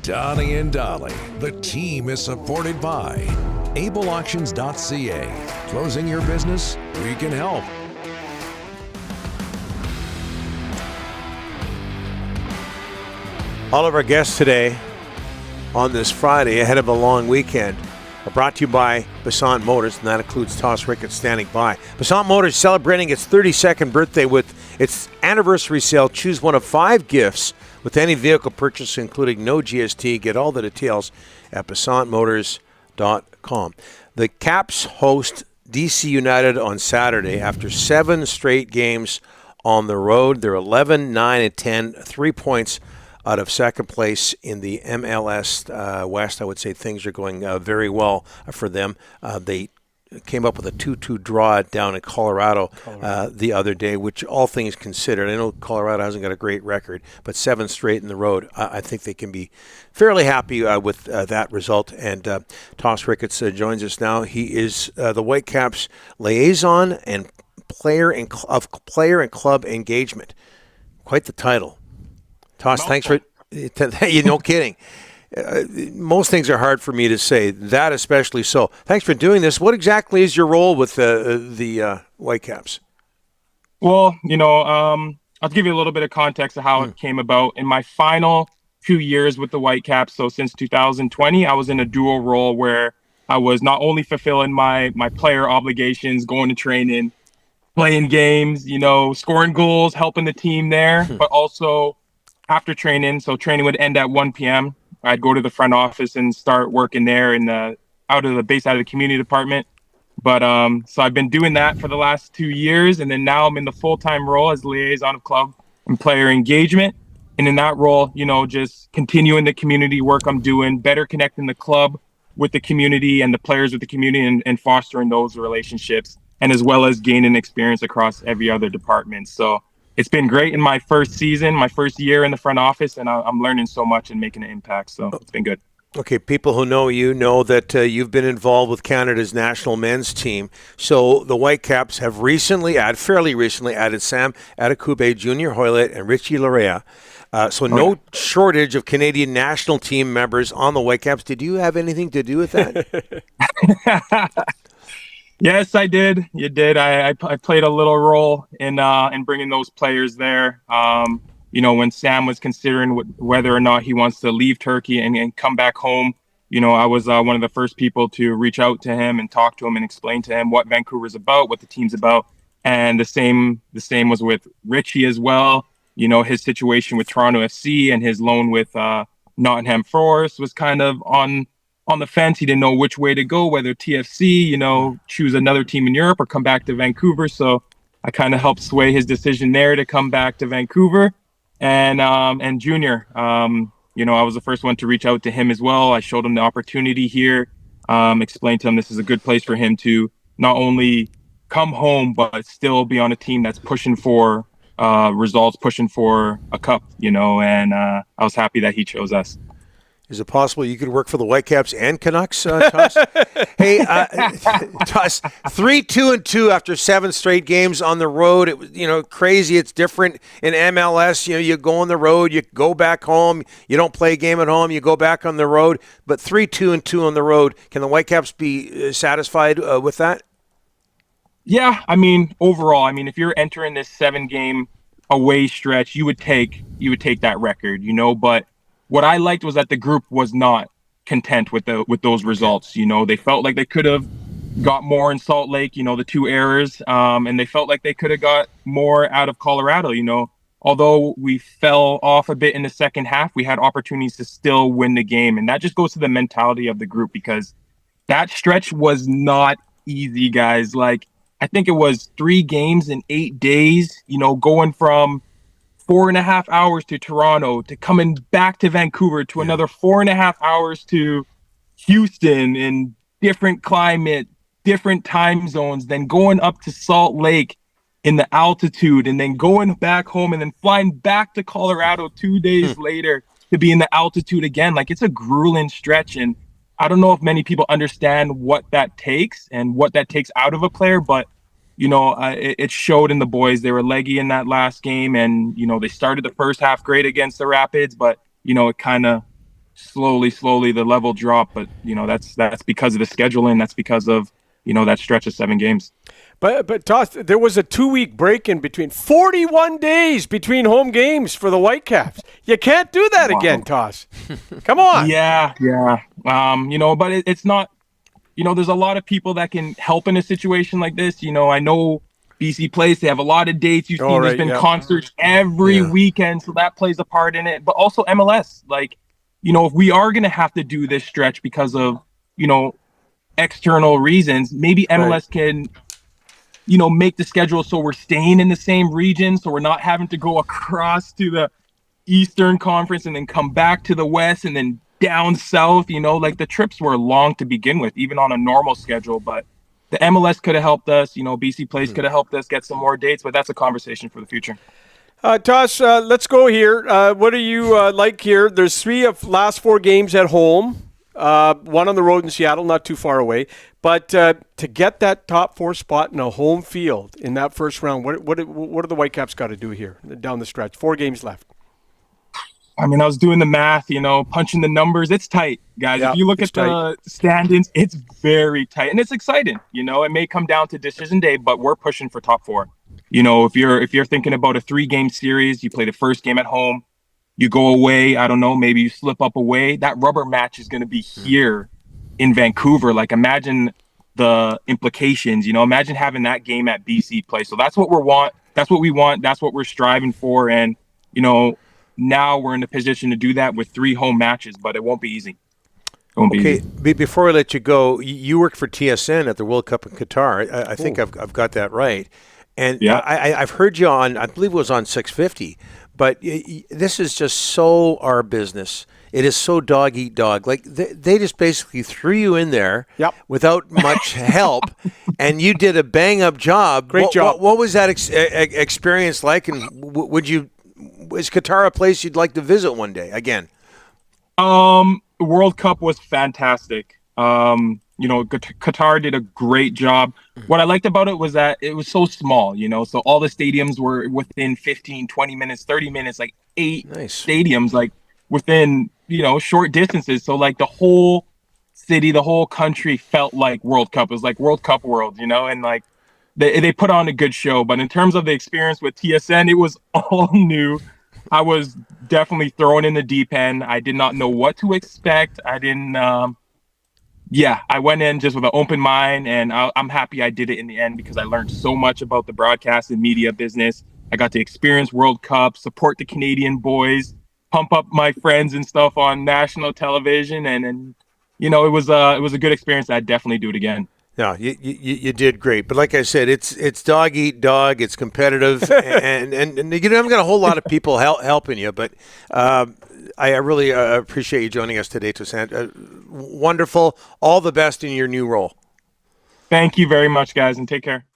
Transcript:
Donnie and Dolly. The team is supported by ableauctions.ca. Closing your business? We can help. All of our guests today on this Friday ahead of a long weekend are brought to you by Tosaint Motors, and that includes Tosaint Ricketts standing by. Tosaint Motors celebrating its 32nd birthday with its anniversary sale. Choose one of 5 gifts with any vehicle purchase, including no GST. Get all the details at BesantMotors.com. The Caps host DC United on Saturday after 7 straight games on the road. They're 11, 9, and 10, 3 points out of second place in the MLS West. I would say things are going very well for them. They came up with a 2-2 draw down in Colorado the other day, which all things considered, I know Colorado hasn't got a great record, but 7 straight in the road, I think they can be fairly happy with that result. And Tosaint Ricketts joins us now. He is the Whitecaps liaison and player and club engagement. Quite the title. Toss, thanks for no kidding. Most things are hard for me to say, that especially so. Thanks for doing this. What exactly is your role with the Whitecaps? Well, I'll give you a little bit of context of how it came about. In my final 2 years with the Whitecaps, so since 2020, I was in a dual role where I was not only fulfilling my player obligations, going to training, playing games, scoring goals, helping the team there, but also after training. So training would end at 1 p.m. I'd go to the front office and start working there out of the community department. But so I've been doing that for the last 2 years, and then now I'm in the full-time role as liaison of club and player engagement. And in that role, just continuing the community work I'm doing, better connecting the club with the community and the players with the community, and fostering those relationships, and as well as gaining experience across every other department. So it's been great in my first season, my first year in the front office, and I'm learning so much and making an impact. So it's been good. Okay, people who know you know that you've been involved with Canada's national men's team. So the Whitecaps have fairly recently added Sam Adekugbe, Junior Hoylett, and Richie Larea. No shortage of Canadian national team members on the Whitecaps. Did you have anything to do with that? Yes, I did. You did. I played a little role in bringing those players there. When Sam was considering whether or not he wants to leave Turkey and come back home, I was one of the first people to reach out to him and talk to him and explain to him what Vancouver's about, what the team's about. And the same was with Richie as well. His situation with Toronto FC and his loan with Nottingham Forest was kind of on the fence. He didn't know which way to go, whether TFC, choose another team in Europe or come back to Vancouver. So I kind of helped sway his decision there to come back to Vancouver. And Junior, I was the first one to reach out to him as well. I showed him the opportunity here, explained to him this is a good place for him to not only come home, but still be on a team that's pushing for results, pushing for a cup, and I was happy that he chose us. Is it possible you could work for the Whitecaps and Canucks, Toss? Hey, Toss, 3-2-2 after 7 straight games on the road. It was, crazy. It's different in MLS. You go on the road, you go back home. You don't play a game at home, you go back on the road. But 3-2-2 on the road. Can the Whitecaps be satisfied with that? Yeah, overall, if you're entering this 7-game away stretch, you would take that record, but what I liked was that the group was not content with those results. They felt like they could have got more in Salt Lake, the 2 errors, and they felt like they could have got more out of Colorado. Although we fell off a bit in the second half, we had opportunities to still win the game. And that just goes to the mentality of the group, because that stretch was not easy, guys. Like, I think it was 3 games in 8 days, going from 4.5 hours to Toronto, to coming back to Vancouver, to another 4.5 hours to Houston, in different climate, different time zones, then going up to Salt Lake in the altitude, and then going back home, and then flying back to Colorado 2 days later to be in the altitude again. Like, it's a grueling stretch, and I don't know if many people understand what that takes and what that takes out of a player, but it showed in the boys. They were leggy in that last game, and they started the first half great against the Rapids, but it kind of slowly the level dropped. But that's because of the scheduling. That's because of that stretch of 7 games. But Toss, there was a 2-week break in between, 41 days between home games for the Whitecaps. You can't do that again, Toss. Come on. Yeah. But it's not. There's a lot of people that can help in a situation like this. I know BC Place, they have a lot of dates. You've seen there's been concerts every weekend, so that plays a part in it. But also MLS, if we are going to have to do this stretch because of, external reasons, maybe MLS can, make the schedule so we're staying in the same region, so we're not having to go across to the Eastern Conference and then come back to the West and then down south. The trips were long to begin with, even on a normal schedule. But the MLS could have helped us. BC Place could have helped us get some more dates, but that's a conversation for the future. Tosh, let's go here. What do you like here? There's 3 of last 4 games at home, 1 on the road in Seattle, not too far away. But to get that top 4 spot in a home field in that first round, what do the Whitecaps got to do here down the stretch? 4 games left. I was doing the math, punching the numbers. It's tight, guys. If you look at the standings, it's very tight, and it's exciting. It may come down to decision day, but we're pushing for top 4. If you're thinking about a 3-game series, you play the first game at home, you go away. I don't know, maybe you slip up away. That rubber match is going to be here in Vancouver. Imagine the implications. Imagine having that game at BC Place. So that's what we want. That's what we want. That's what we're striving for, and now we're in a position to do that with 3 home matches, but it won't be easy. Before I let you go, you worked for TSN at the World Cup in Qatar. I think I've got that right. And I've heard you on, I believe it was on 650, but this is just so our business. It is so dog eat dog. They just basically threw you in there without much help, and you did a bang up job. Great job. What was that experience like? And is Qatar a place you'd like to visit one day again? The World Cup was fantastic. Qatar did a great job. What I liked about it was that it was so small, so all the stadiums were within 15, 20 minutes, 30 minutes, 8 stadiums, within, short distances. So the whole city, the whole country felt like World Cup. It was like World Cup world, and they put on a good show. But in terms of the experience with TSN, it was all new. I was definitely thrown in the deep end. I did not know what to expect. I didn't, I went in just with an open mind, and I'm happy I did it in the end because I learned so much about the broadcast and media business. I got to experience World Cup, support the Canadian boys, pump up my friends and stuff on national television, and it was a good experience. I'd definitely do it again. No, you did great, but like I said, it's dog eat dog. It's competitive, and you haven't got a whole lot of people helping you. But I really appreciate you joining us today, Tosaint. Wonderful. All the best in your new role. Thank you very much, guys, and take care.